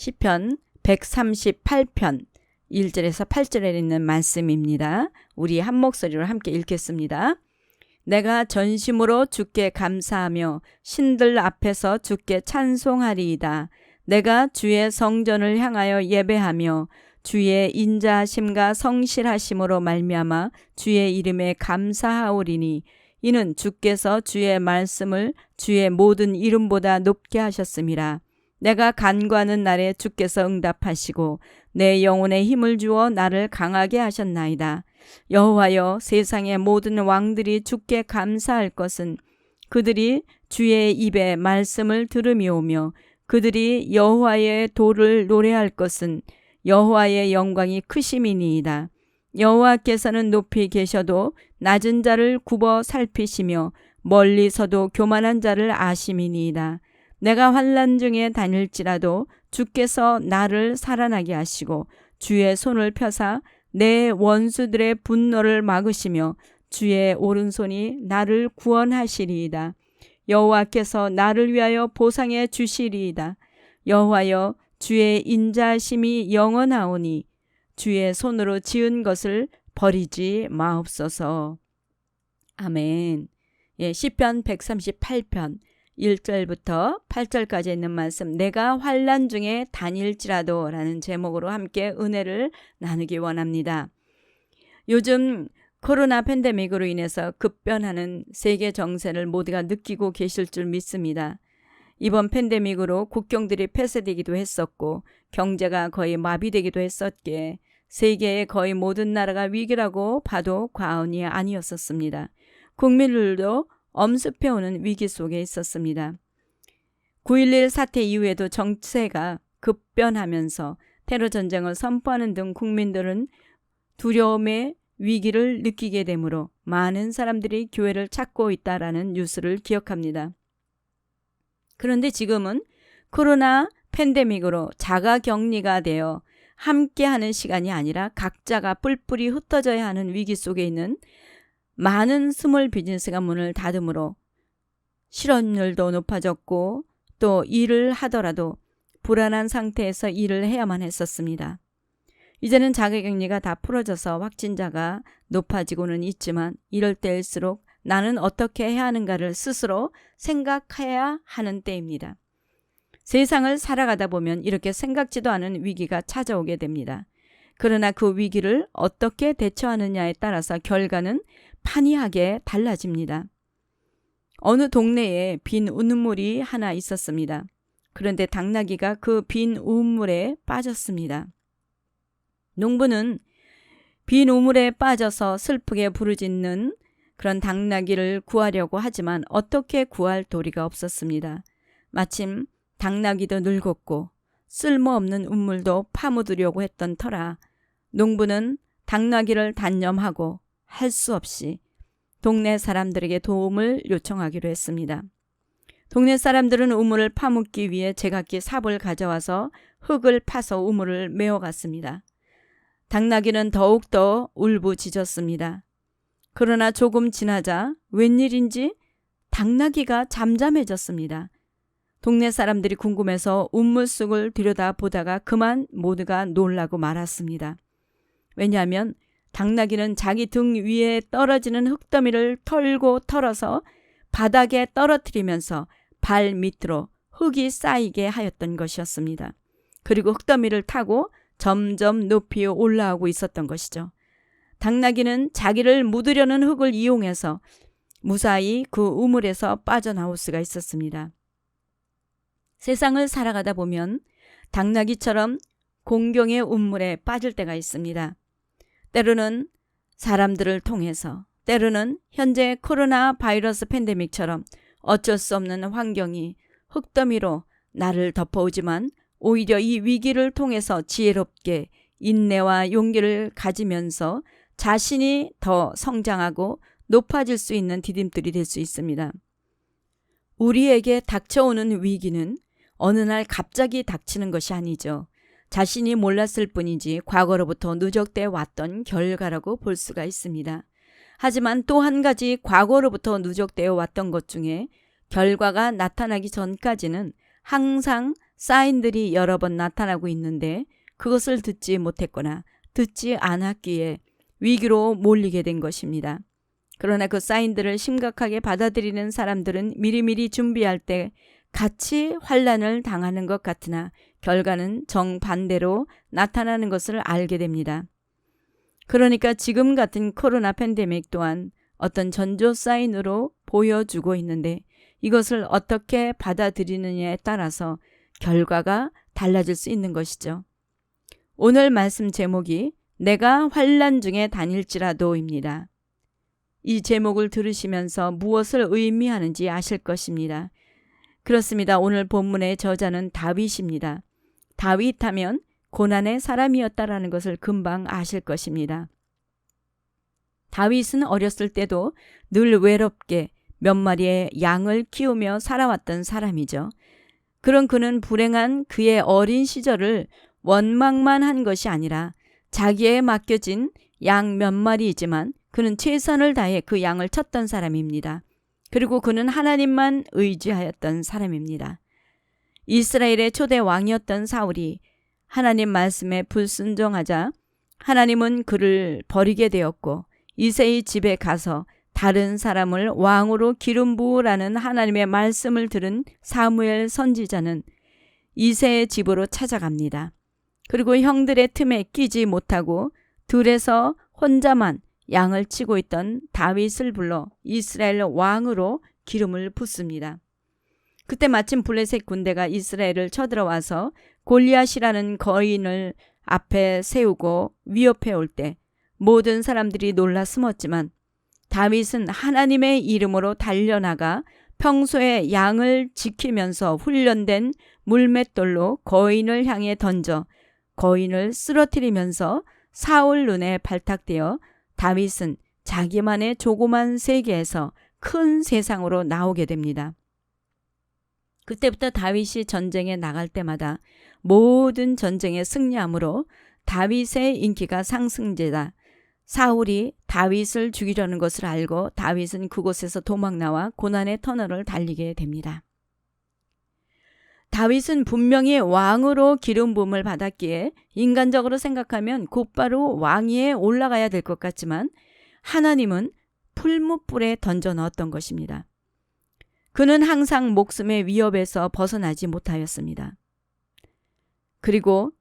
시편 138편 1절에서 8절에 있는 말씀입니다. 우리 한 목소리로 함께 읽겠습니다. 내가 전심으로 주께 감사하며 신들 앞에서 주께 찬송하리이다. 내가 주의 성전을 향하여 예배하며 주의 인자하심과 성실하심으로 말미암아 주의 이름에 감사하오리니 이는 주께서 주의 말씀을 주의 모든 이름보다 높게 하셨음이라. 내가 간구하는 날에 주께서 응답하시고 내 영혼에 힘을 주어 나를 강하게 하셨나이다. 여호와여, 세상의 모든 왕들이 주께 감사할 것은 그들이 주의 입에 말씀을 들음이오며 그들이 여호와의 도를 노래할 것은 여호와의 영광이 크심이니이다. 여호와께서는 높이 계셔도 낮은 자를 굽어 살피시며 멀리서도 교만한 자를 아심이니이다. 내가 환난 중에 다닐지라도 주께서 나를 살아나게 하시고 주의 손을 펴사 내 원수들의 분노를 막으시며 주의 오른손이 나를 구원하시리이다. 여호와께서 나를 위하여 보상해 주시리이다. 여호와여, 주의 인자하심이 영원하오니 주의 손으로 지은 것을 버리지 마옵소서. 아멘. 시편 138편 1절부터 8절까지 있는 말씀, 내가 환난 중에 다닐지라도 라는 제목으로 함께 은혜를 나누기 원합니다. 요즘 코로나 팬데믹으로 인해서 급변하는 세계 정세를 모두가 느끼고 계실 줄 믿습니다. 이번 팬데믹으로 국경들이 폐쇄되기도 했었고 경제가 거의 마비되기도 했었기에 세계의 거의 모든 나라가 위기라고 봐도 과언이 아니었었습니다. 국민들도 엄습해오는 위기 속에 있었습니다. 9.11 사태 이후에도 정세가 급변하면서 테러 전쟁을 선포하는 등 국민들은 두려움의 위기를 느끼게 되므로 많은 사람들이 교회를 찾고 있다라는 뉴스를 기억합니다. 그런데 지금은 코로나 팬데믹으로 자가격리가 되어 함께하는 시간이 아니라 각자가 뿔뿔이 흩어져야 하는 위기 속에 있는 많은 스몰 비즈니스가 문을 닫으므로 실업률도 높아졌고 또 일을 하더라도 불안한 상태에서 일을 해야만 했었습니다. 이제는 자가격리가 다 풀어져서 확진자가 높아지고는 있지만 이럴 때일수록 나는 어떻게 해야 하는가를 스스로 생각해야 하는 때입니다. 세상을 살아가다 보면 이렇게 생각지도 않은 위기가 찾아오게 됩니다. 그러나 그 위기를 어떻게 대처하느냐에 따라서 결과는 판이하게 달라집니다. 어느 동네에 빈 우물이 하나 있었습니다. 그런데 당나귀가 그 빈 우물에 빠졌습니다. 농부는 빈 우물에 빠져서 슬프게 부르짖는 그런 당나귀를 구하려고 하지만 어떻게 구할 도리가 없었습니다. 마침 당나귀도 늙었고 쓸모없는 우물도 파묻으려고 했던 터라 농부는 당나귀를 단념하고 할 수 없이 동네 사람들에게 도움을 요청하기로 했습니다. 동네 사람들은 우물을 파묻기 위해 제각기 삽을 가져와서 흙을 파서 우물을 메워갔습니다. 당나귀는 더욱더 울부짖었습니다. 그러나 조금 지나자 웬일인지 당나귀가 잠잠해졌습니다. 동네 사람들이 궁금해서 우물 속을 들여다보다가 그만 모두가 놀라고 말았습니다. 왜냐하면 당나귀는 자기 등 위에 떨어지는 흙더미를 털고 털어서 바닥에 떨어뜨리면서 발 밑으로 흙이 쌓이게 하였던 것이었습니다. 그리고 흙더미를 타고 점점 높이 올라오고 있었던 것이죠. 당나귀는 자기를 묻으려는 흙을 이용해서 무사히 그 우물에서 빠져나올 수가 있었습니다. 세상을 살아가다 보면 당나귀처럼 공경의 우물에 빠질 때가 있습니다. 때로는 사람들을 통해서, 때로는 현재 코로나 바이러스 팬데믹처럼 어쩔 수 없는 환경이 흙더미로 나를 덮어오지만 오히려 이 위기를 통해서 지혜롭게 인내와 용기를 가지면서 자신이 더 성장하고 높아질 수 있는 디딤돌이 될 수 있습니다. 우리에게 닥쳐오는 위기는 어느 날 갑자기 닥치는 것이 아니죠. 자신이 몰랐을 뿐이지 과거로부터 누적돼 왔던 결과라고 볼 수가 있습니다. 하지만 또 한 가지 과거로부터 누적되어 왔던 것 중에 결과가 나타나기 전까지는 항상 사인들이 여러 번 나타나고 있는데 그것을 듣지 못했거나 듣지 않았기에 위기로 몰리게 된 것입니다. 그러나 그 사인들을 심각하게 받아들이는 사람들은 미리미리 준비할 때 같이 환난을 당하는 것 같으나 결과는 정반대로 나타나는 것을 알게 됩니다. 그러니까 지금 같은 코로나 팬데믹 또한 어떤 전조 사인으로 보여주고 있는데 이것을 어떻게 받아들이느냐에 따라서 결과가 달라질 수 있는 것이죠. 오늘 말씀 제목이 내가 환난 중에 다닐지라도입니다. 이 제목을 들으시면서 무엇을 의미하는지 아실 것입니다. 그렇습니다. 오늘 본문의 저자는 다윗입니다. 다윗 하면 고난의 사람이었다라는 것을 금방 아실 것입니다. 다윗은 어렸을 때도 늘 외롭게 몇 마리의 양을 키우며 살아왔던 사람이죠. 그런 그는 불행한 그의 어린 시절을 원망만 한 것이 아니라 자기에 맡겨진 양 몇 마리이지만 그는 최선을 다해 그 양을 쳤던 사람입니다. 그리고 그는 하나님만 의지하였던 사람입니다. 이스라엘의 초대 왕이었던 사울이 하나님 말씀에 불순종하자 하나님은 그를 버리게 되었고 이새의 집에 가서 다른 사람을 왕으로 기름 부으라는 하나님의 말씀을 들은 사무엘 선지자는 이새의 집으로 찾아갑니다. 그리고 형들의 틈에 끼지 못하고 들에서 혼자만 양을 치고 있던 다윗을 불러 이스라엘 왕으로 기름을 붓습니다. 그때 마침 블레셋 군대가 이스라엘을 쳐들어와서 골리앗이라는 거인을 앞에 세우고 위협해 올 때 모든 사람들이 놀라 숨었지만 다윗은 하나님의 이름으로 달려나가 평소에 양을 지키면서 훈련된 물맷돌로 거인을 향해 던져 거인을 쓰러뜨리면서 사울 눈에 발탁되어 다윗은 자기만의 조그만 세계에서 큰 세상으로 나오게 됩니다. 그때부터 다윗이 전쟁에 나갈 때마다 모든 전쟁에 승리함으로 다윗의 인기가 상승되다 사울이 다윗을 죽이려는 것을 알고 다윗은 그곳에서 도망나와 고난의 터널을 달리게 됩니다. 다윗은 분명히 왕으로 기름 부음을 받았기에 인간적으로 생각하면 곧바로 왕위에 올라가야 될 것 같지만 하나님은 풀무불에 던져 넣었던 것입니다. 그는 항상 목숨의 위협에서 벗어나지 못하였습니다. 그리고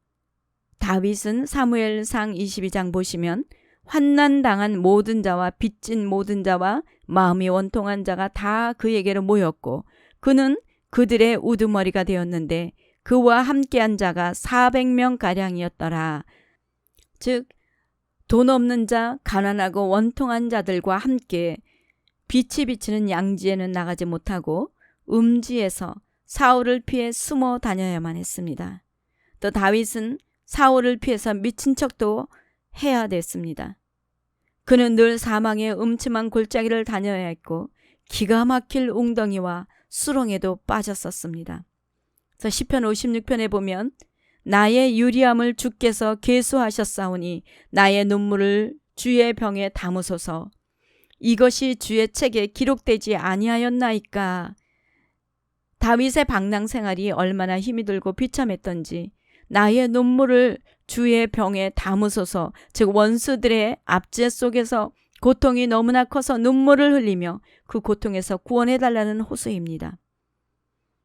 다윗은 사무엘상 22장 보시면 환난당한 모든 자와 빚진 모든 자와 마음이 원통한 자가 다 그에게로 모였고 그는 그들의 우두머리가 되었는데 그와 함께한 자가 400명가량이었더라. 즉 돈 없는 자, 가난하고 원통한 자들과 함께 빛이 비치는 양지에는 나가지 못하고 음지에서 사울을 피해 숨어 다녀야만 했습니다. 또 다윗은 사울을 피해서 미친 척도 해야 됐습니다. 그는 늘 사망의 음침한 골짜기를 다녀야 했고 기가 막힐 웅덩이와 수렁에도 빠졌었습니다. 그래서 시편 56편에 보면 나의 유리함을 주께서 계수하셨사오니 나의 눈물을 주의 병에 담으소서. 이것이 주의 책에 기록되지 아니하였나이까. 다윗의 방랑 생활이 얼마나 힘이 들고 비참했던지 나의 눈물을 주의 병에 담으소서. 즉 원수들의 압제 속에서 고통이 너무나 커서 눈물을 흘리며 그 고통에서 구원해달라는 호소입니다.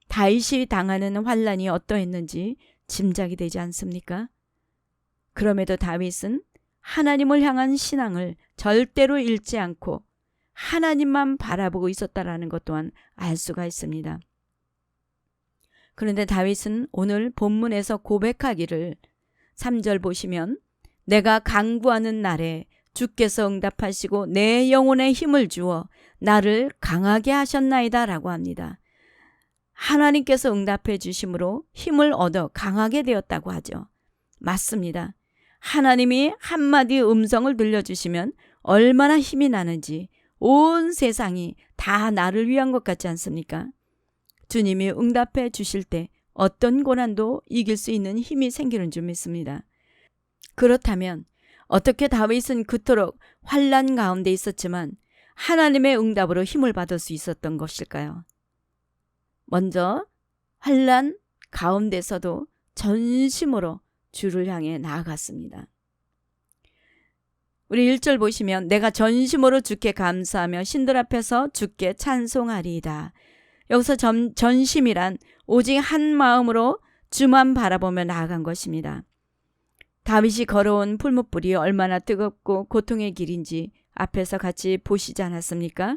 다윗이 당하는 환난이 어떠했는지 짐작이 되지 않습니까? 그럼에도 다윗은 하나님을 향한 신앙을 절대로 잃지 않고 하나님만 바라보고 있었다라는 것 또한 알 수가 있습니다. 그런데 다윗은 오늘 본문에서 고백하기를 3절 보시면 내가 간구하는 날에 주께서 응답하시고 내 영혼에 힘을 주어 나를 강하게 하셨나이다 라고 합니다. 하나님께서 응답해 주심으로 힘을 얻어 강하게 되었다고 하죠. 맞습니다. 하나님이 한마디 음성을 들려주시면 얼마나 힘이 나는지 온 세상이 다 나를 위한 것 같지 않습니까? 주님이 응답해 주실 때 어떤 고난도 이길 수 있는 힘이 생기는 줄 믿습니다. 그렇다면 어떻게 다윗은 그토록 환난 가운데 있었지만 하나님의 응답으로 힘을 받을 수 있었던 것일까요? 먼저 환난 가운데서도 전심으로 주를 향해 나아갔습니다. 우리 1절 보시면 내가 전심으로 주께 감사하며 신들 앞에서 주께 찬송하리이다. 여기서 전심이란 오직 한 마음으로 주만 바라보며 나아간 것입니다. 다윗이 걸어온 풀무불이 얼마나 뜨겁고 고통의 길인지 앞에서 같이 보시지 않았습니까?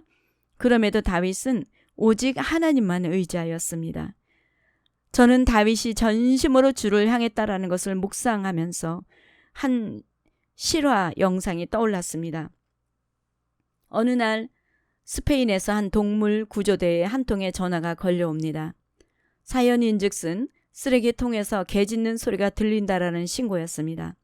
그럼에도 다윗은 오직 하나님만 의지하였습니다. 저는 다윗이 전심으로 주를 향했다라는 것을 묵상하면서 한 실화 영상이 떠올랐습니다. 어느 날 스페인에서 한 동물 구조대에 한 통의 전화가 걸려옵니다. 사연인즉슨 쓰레기통에서 개 짖는 소리가 들린다라는 신고였습니다.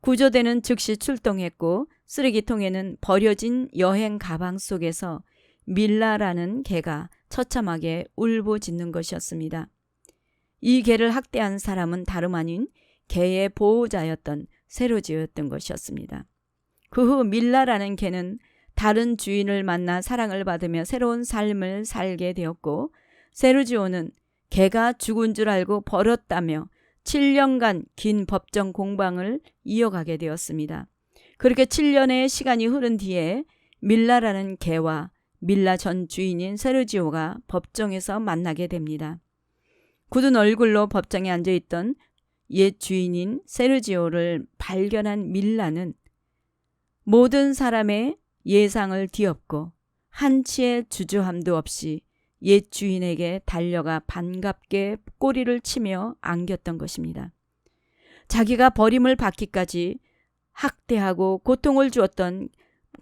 구조대는 즉시 출동했고 쓰레기통에는 버려진 여행 가방 속에서 밀라라는 개가 처참하게 울부짖는 것이었습니다. 이 개를 학대한 사람은 다름 아닌 개의 보호자였던 세르지오였던 것이었습니다. 그 후 밀라라는 개는 다른 주인을 만나 사랑을 받으며 새로운 삶을 살게 되었고 세르지오는 개가 죽은 줄 알고 버렸다며 7년간 긴 법정 공방을 이어가게 되었습니다. 그렇게 7년의 시간이 흐른 뒤에 밀라라는 개와 밀라 전 주인인 세르지오가 법정에서 만나게 됩니다. 굳은 얼굴로 법정에 앉아있던 옛 주인인 세르지오를 발견한 밀라는 모든 사람의 예상을 뒤엎고 한치의 주저함도 없이 옛 주인에게 달려가 반갑게 꼬리를 치며 안겼던 것입니다. 자기가 버림을 받기까지 학대하고 고통을 주었던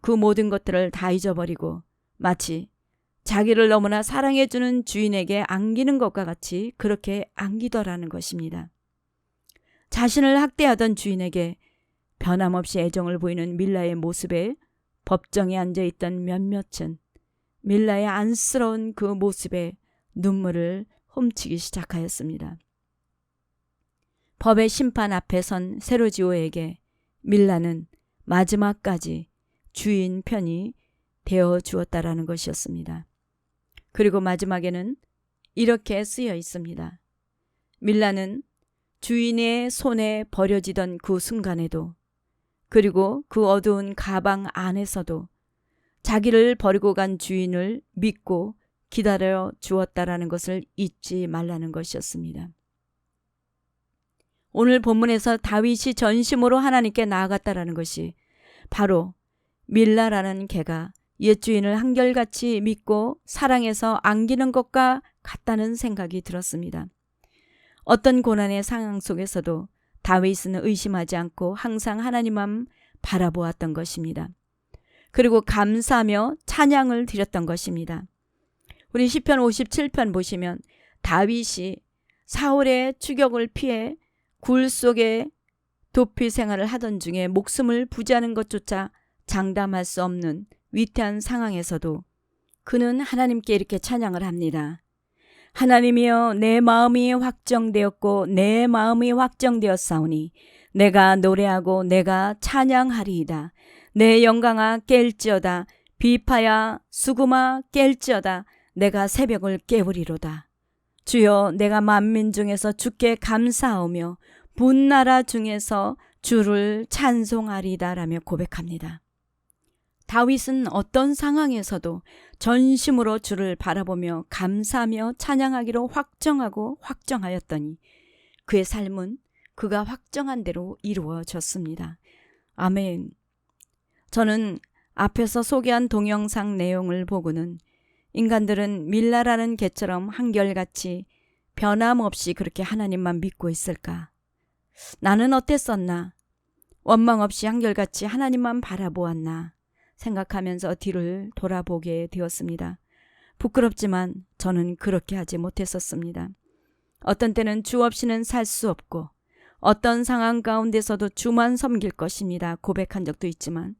그 모든 것들을 다 잊어버리고 마치 자기를 너무나 사랑해주는 주인에게 안기는 것과 같이 그렇게 안기더라는 것입니다. 자신을 학대하던 주인에게 변함없이 애정을 보이는 밀라의 모습에 법정에 앉아있던 몇몇은 밀라의 안쓰러운 그 모습에 눈물을 훔치기 시작하였습니다. 법의 심판 앞에 선 세르지오에게 밀라는 마지막까지 주인 편이 되어 주었다라는 것이었습니다. 그리고 마지막에는 이렇게 쓰여 있습니다. 밀라는 주인의 손에 버려지던 그 순간에도 그리고 그 어두운 가방 안에서도 자기를 버리고 간 주인을 믿고 기다려 주었다라는 것을 잊지 말라는 것이었습니다. 오늘 본문에서 다윗이 전심으로 하나님께 나아갔다라는 것이 바로 밀라라는 개가 옛 주인을 한결같이 믿고 사랑해서 안기는 것과 같다는 생각이 들었습니다. 어떤 고난의 상황 속에서도 다윗은 의심하지 않고 항상 하나님만 바라보았던 것입니다. 그리고 감사하며 찬양을 드렸던 것입니다. 우리 시편 57편 보시면 다윗이 사울의 추격을 피해 굴 속에 도피 생활을 하던 중에 목숨을 부지하는 것조차 장담할 수 없는 위태한 상황에서도 그는 하나님께 이렇게 찬양을 합니다. 하나님이여 내 마음이 확정되었고 내 마음이 확정되었사오니 내가 노래하고 내가 찬양하리이다. 내 영광아 깰지어다. 비파야 수구마 깰지어다. 내가 새벽을 깨우리로다. 주여 내가 만민 중에서 주께 감사하오며 분나라 중에서 주를 찬송하리이다 라며 고백합니다. 다윗은 어떤 상황에서도 전심으로 주를 바라보며 감사하며 찬양하기로 확정하고 확정하였더니 그의 삶은 그가 확정한 대로 이루어졌습니다. 아멘. 저는 앞에서 소개한 동영상 내용을 보고는 인간들은 밀라라는 개처럼 한결같이 변함없이 그렇게 하나님만 믿고 있을까? 나는 어땠었나? 원망 없이 한결같이 하나님만 바라보았나? 생각하면서 뒤를 돌아보게 되었습니다. 부끄럽지만 저는 그렇게 하지 못했었습니다. 어떤 때는 주 없이는 살 수 없고 어떤 상황 가운데서도 주만 섬길 것입니다. 고백한 적도 있지만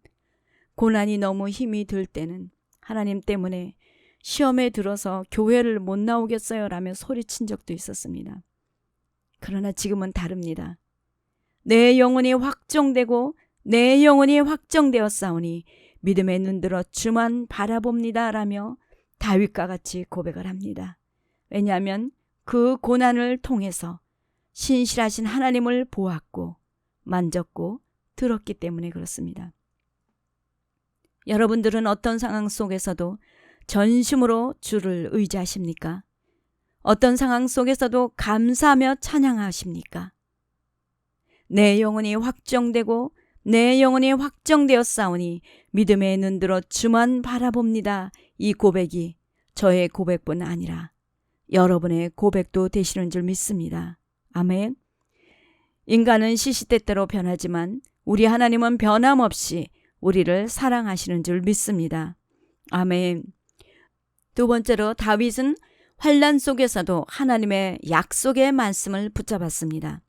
고난이 너무 힘이 들 때는 하나님 때문에 시험에 들어서 교회를 못 나오겠어요 라며 소리친 적도 있었습니다. 그러나 지금은 다릅니다. 내 영혼이 확정되고 내 영혼이 확정되었사오니 믿음에 눈들어 주만 바라봅니다 라며 다윗과 같이 고백을 합니다. 왜냐하면 그 고난을 통해서 신실하신 하나님을 보았고 만졌고 들었기 때문에 그렇습니다. 여러분들은 어떤 상황 속에서도 전심으로 주를 의지하십니까? 어떤 상황 속에서도 감사하며 찬양하십니까? 내 영혼이 확정되고 내 영혼이 확정되었사오니 믿음의 눈들어 주만 바라봅니다. 이 고백이 저의 고백뿐 아니라 여러분의 고백도 되시는 줄 믿습니다. 아멘. 인간은 시시때때로 변하지만 우리 하나님은 변함없이 우리를 사랑하시는 줄 믿습니다. 아멘. 두 번째로 다윗은 환난 속에서도 하나님의 약속의 말씀을 붙잡았습니다.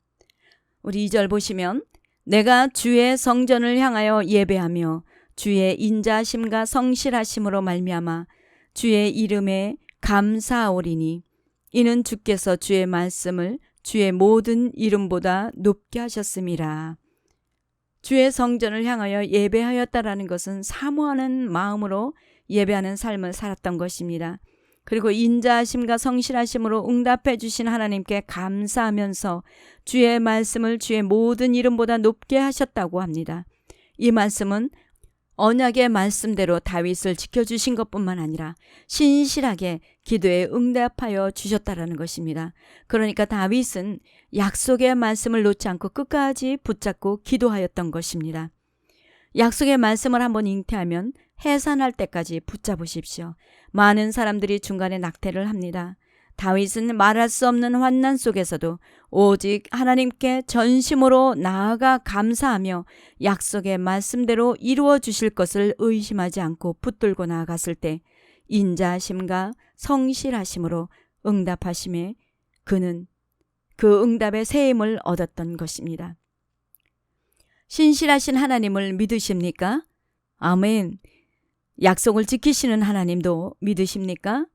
우리 2절 보시면 내가 주의 성전을 향하여 예배하며 주의 인자심과 성실하심으로 말미암아 주의 이름에 감사하오리니 이는 주께서 주의 말씀을 주의 모든 이름보다 높게 하셨음이라. 주의 성전을 향하여 예배하였다라는 것은 사모하는 마음으로 예배하는 삶을 살았던 것입니다. 그리고 인자하심과 성실하심으로 응답해 주신 하나님께 감사하면서 주의 말씀을 주의 모든 이름보다 높게 하셨다고 합니다. 이 말씀은 언약의 말씀대로 다윗을 지켜주신 것뿐만 아니라 신실하게 기도에 응답하여 주셨다라는 것입니다. 그러니까 다윗은 약속의 말씀을 놓지 않고 끝까지 붙잡고 기도하였던 것입니다. 약속의 말씀을 한번 잉태하면 해산할 때까지 붙잡으십시오. 많은 사람들이 중간에 낙태를 합니다. 다윗은 말할 수 없는 환난 속에서도 오직 하나님께 전심으로 나아가 감사하며 약속의 말씀대로 이루어 주실 것을 의심하지 않고 붙들고 나아갔을 때 인자하심과 성실하심으로 응답하심에 그는 그 응답의 새 힘을 얻었던 것입니다. 신실하신 하나님을 믿으십니까? 아멘. 약속을 지키시는 하나님도 믿으십니까?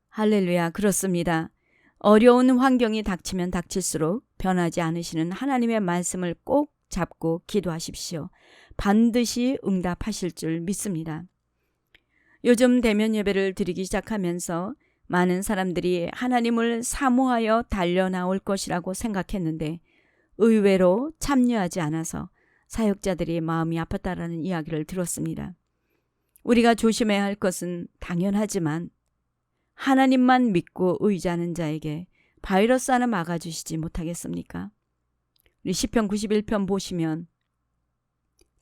할렐루야, 그렇습니다. 어려운 환경이 닥치면 닥칠수록 변하지 않으시는 하나님의 말씀을 꼭 잡고 기도하십시오. 반드시 응답하실 줄 믿습니다. 요즘 대면 예배를 드리기 시작하면서 많은 사람들이 하나님을 사모하여 달려나올 것이라고 생각했는데 의외로 참여하지 않아서 사역자들이 마음이 아팠다라는 이야기를 들었습니다. 우리가 조심해야 할 것은 당연하지만 하나님만 믿고 의지하는 자에게 바이러스 하나 막아주시지 못하겠습니까? 우리 시편 91편 보시면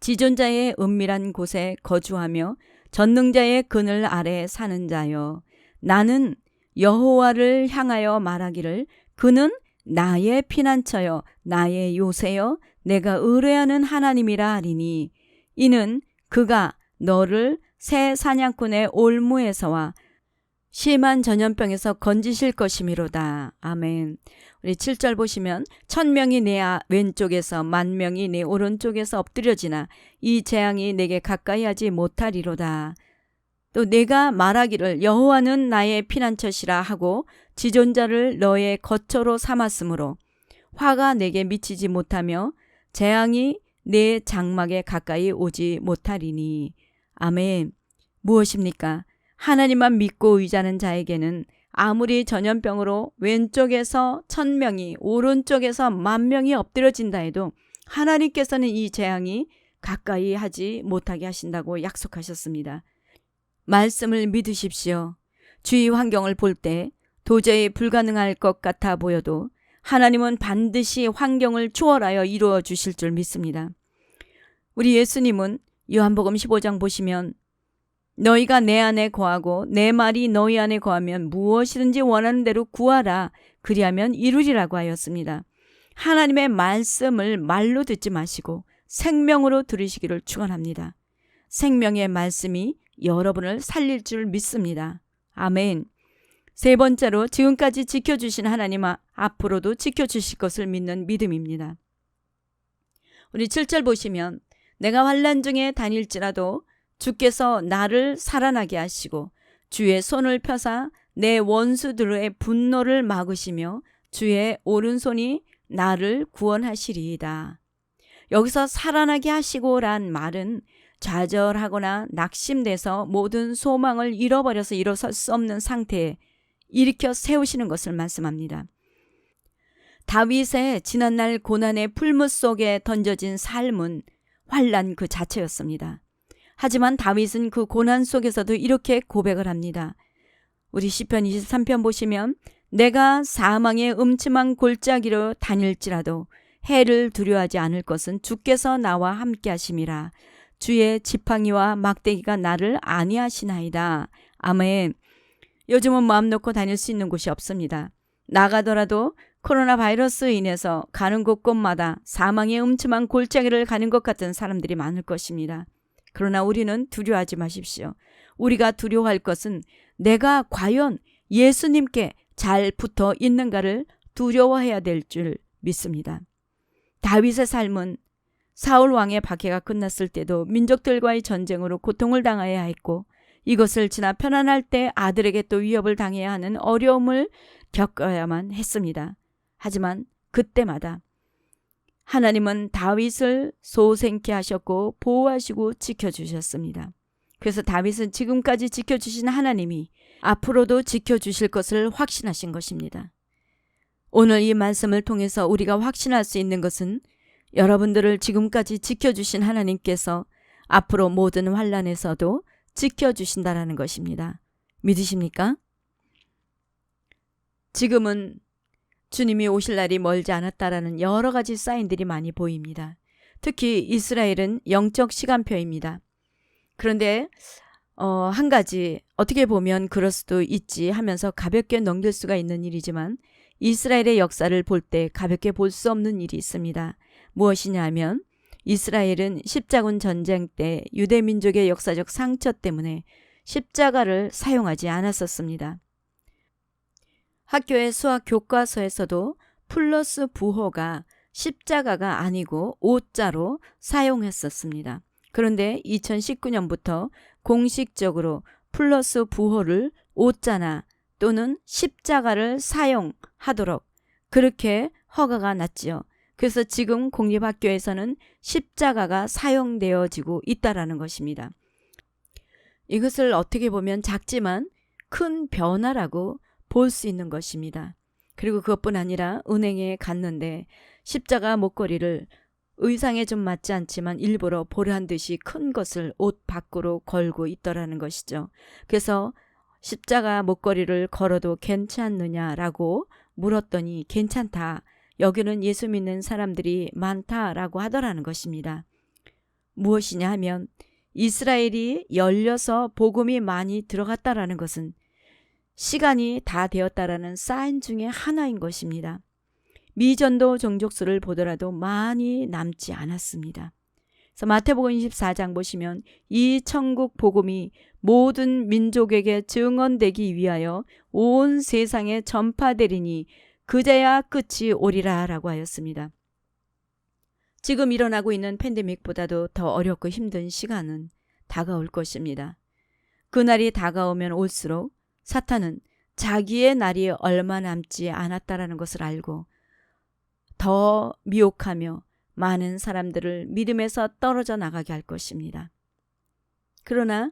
지존자의 은밀한 곳에 거주하며 전능자의 그늘 아래 사는 자여 나는 여호와를 향하여 말하기를 그는 나의 피난처여 나의 요새여 내가 의뢰하는 하나님이라 하리니 이는 그가 너를 새 사냥꾼의 올무에서와 심한 전염병에서 건지실 것이미로다. 아멘. 우리 7절 보시면 1000명이 내 왼쪽에서 10,000명이 내 오른쪽에서 엎드려지나 이 재앙이 내게 가까이 하지 못하리로다. 또 내가 말하기를 여호와는 나의 피난처시라 하고 지존자를 너의 거처로 삼았으므로 화가 내게 미치지 못하며 재앙이 내 장막에 가까이 오지 못하리니. 아멘. 무엇입니까? 하나님만 믿고 의지하는 자에게는 아무리 전염병으로 왼쪽에서 1000명이 오른쪽에서 10,000명이 엎드려진다 해도 하나님께서는 이 재앙이 가까이 하지 못하게 하신다고 약속하셨습니다. 말씀을 믿으십시오. 주위 환경을 볼 때 도저히 불가능할 것 같아 보여도 하나님은 반드시 환경을 초월하여 이루어 주실 줄 믿습니다. 우리 예수님은 요한복음 15장 보시면 너희가 내 안에 거하고 내 말이 너희 안에 거하면 무엇이든지 원하는 대로 구하라 그리하면 이루리라고 하였습니다. 하나님의 말씀을 말로 듣지 마시고 생명으로 들으시기를 축원합니다. 생명의 말씀이 여러분을 살릴 줄 믿습니다. 아멘. 세 번째로 지금까지 지켜주신 하나님 앞으로도 지켜주실 것을 믿는 믿음입니다. 우리 7절 보시면 내가 환난 중에 다닐지라도 주께서 나를 살아나게 하시고 주의 손을 펴사 내 원수들의 분노를 막으시며 주의 오른손이 나를 구원하시리이다. 여기서 살아나게 하시고란 말은 좌절하거나 낙심돼서 모든 소망을 잃어버려서 일어설 수 없는 상태에 일으켜 세우시는 것을 말씀합니다. 다윗의 지난날 고난의 풀무 속에 던져진 삶은 환난 그 자체였습니다. 하지만 다윗은 그 고난 속에서도 이렇게 고백을 합니다. 우리 시편 23편 보시면 내가 사망의 음침한 골짜기로 다닐지라도 해를 두려워하지 않을 것은 주께서 나와 함께 하심이라. 주의 지팡이와 막대기가 나를 안위하시나이다. 아멘. 요즘은 마음 놓고 다닐 수 있는 곳이 없습니다. 나가더라도 코로나 바이러스로 인해서 가는 곳곳마다 사망의 음침한 골짜기를 가는 것 같은 사람들이 많을 것입니다. 그러나 우리는 두려워하지 마십시오. 우리가 두려워할 것은 내가 과연 예수님께 잘 붙어 있는가를 두려워해야 될 줄 믿습니다. 다윗의 삶은 사울 왕의 박해가 끝났을 때도 민족들과의 전쟁으로 고통을 당해야 했고 이것을 지나 편안할 때 아들에게 또 위협을 당해야 하는 어려움을 겪어야만 했습니다. 하지만 그때마다 하나님은 다윗을 소생케 하셨고 보호하시고 지켜주셨습니다. 그래서 다윗은 지금까지 지켜주신 하나님이 앞으로도 지켜주실 것을 확신하신 것입니다. 오늘 이 말씀을 통해서 우리가 확신할 수 있는 것은 여러분들을 지금까지 지켜주신 하나님께서 앞으로 모든 환난에서도 지켜주신다라는 것입니다. 믿으십니까? 지금은 주님이 오실 날이 멀지 않았다라는 여러 가지 사인들이 많이 보입니다. 특히 이스라엘은 영적 시간표입니다. 그런데 한 가지 어떻게 보면 그럴 수도 있지 하면서 가볍게 넘길 수가 있는 일이지만 이스라엘의 역사를 볼 때 가볍게 볼 수 없는 일이 있습니다. 무엇이냐 하면 이스라엘은 십자군 전쟁 때 유대민족의 역사적 상처 때문에 십자가를 사용하지 않았었습니다. 학교의 수학 교과서에서도 플러스 부호가 십자가가 아니고 오자로 사용했었습니다. 그런데 2019년부터 공식적으로 플러스 부호를 오자나 또는 십자가를 사용하도록 그렇게 허가가 났지요. 그래서 지금 공립학교에서는 십자가가 사용되어지고 있다라는 것입니다. 이것을 어떻게 보면 작지만 큰 변화라고 볼 수 있는 것입니다. 그리고 그것뿐 아니라 은행에 갔는데 십자가 목걸이를 의상에 좀 맞지 않지만 일부러 보란 듯이 큰 것을 옷 밖으로 걸고 있더라는 것이죠. 그래서 십자가 목걸이를 걸어도 괜찮느냐라고 물었더니 괜찮다. 여기는 예수 믿는 사람들이 많다라고 하더라는 것입니다. 무엇이냐 하면 이스라엘이 열려서 복음이 많이 들어갔다라는 것은 시간이 다 되었다라는 사인 중에 하나인 것입니다. 미전도 종족수를 보더라도 많이 남지 않았습니다. 그래서 마태복음 24장 보시면 이 천국 복음이 모든 민족에게 증언되기 위하여 온 세상에 전파되리니 그제야 끝이 오리라 라고 하였습니다. 지금 일어나고 있는 팬데믹보다도 더 어렵고 힘든 시간은 다가올 것입니다. 그날이 다가오면 올수록 사탄은 자기의 날이 얼마 남지 않았다라는 것을 알고 더 미혹하며 많은 사람들을 믿음에서 떨어져 나가게 할 것입니다. 그러나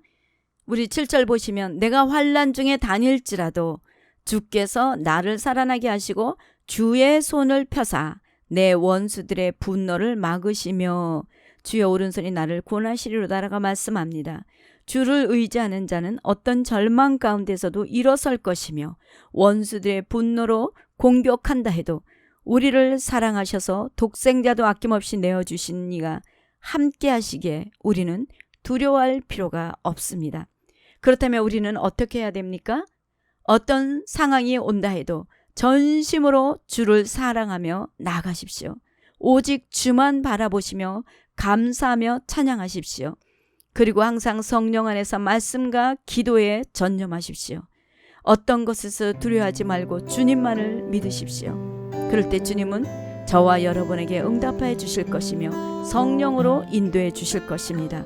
우리 7절 보시면 내가 환난 중에 다닐지라도 주께서 나를 살아나게 하시고 주의 손을 펴사 내 원수들의 분노를 막으시며 주의 오른손이 나를 구원하시리로다라고 말씀합니다. 주를 의지하는 자는 어떤 절망 가운데서도 일어설 것이며 원수들의 분노로 공격한다 해도 우리를 사랑하셔서 독생자도 아낌없이 내어주신 이가 함께 하시기에 우리는 두려워할 필요가 없습니다. 그렇다면 우리는 어떻게 해야 됩니까? 어떤 상황이 온다 해도 전심으로 주를 사랑하며 나아가십시오. 오직 주만 바라보시며 감사하며 찬양하십시오. 그리고 항상 성령 안에서 말씀과 기도에 전념하십시오. 어떤 것에서 두려워하지 말고 주님만을 믿으십시오. 그럴 때 주님은 저와 여러분에게 응답해 주실 것이며 성령으로 인도해 주실 것입니다.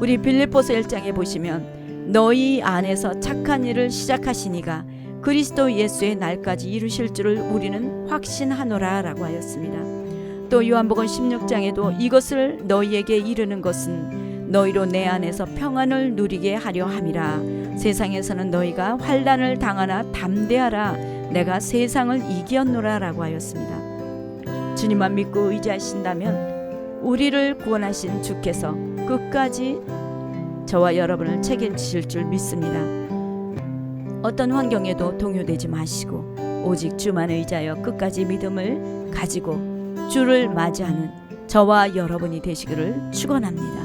우리 빌립보서 1장에 보시면 너희 안에서 착한 일을 시작하신 이가 그리스도 예수의 날까지 이루실 줄을 우리는 확신하노라 라고 하였습니다. 또 요한복음 16장에도 이것을 너희에게 이르는 것은 너희로 내 안에서 평안을 누리게 하려 함이라. 세상에서는 너희가 환난을 당하나 담대하라. 내가 세상을 이겼노라 라고 하였습니다. 주님만 믿고 의지하신다면 우리를 구원하신 주께서 끝까지 저와 여러분을 책임지실 줄 믿습니다. 어떤 환경에도 동요되지 마시고 오직 주만 의지하여 끝까지 믿음을 가지고 주를 맞이하는 저와 여러분이 되시기를 축원합니다.